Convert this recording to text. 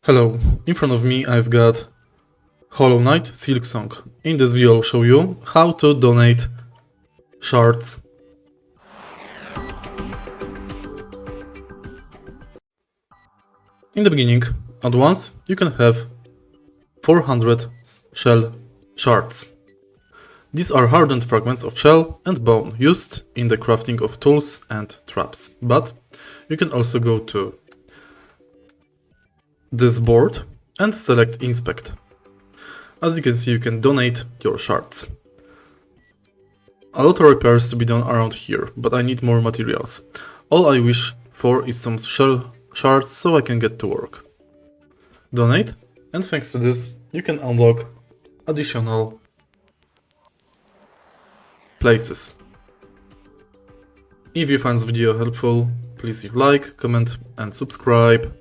Hello, in front of me I've got Hollow Knight Silksong. In this video I'll show you how to donate shards. In the beginning, at once, you can have 400 shell shards. These are hardened fragments of shell and bone used in the crafting of tools and traps. But you can also go to this board and select Inspect. As you can see, you can donate your shards. A lot of repairs to be done around here, but I need more materials. All I wish for is some shell shards so I can get to work. Donate, and thanks to this, you can unlock additional places. If you find this video helpful, please leave a like, comment and subscribe.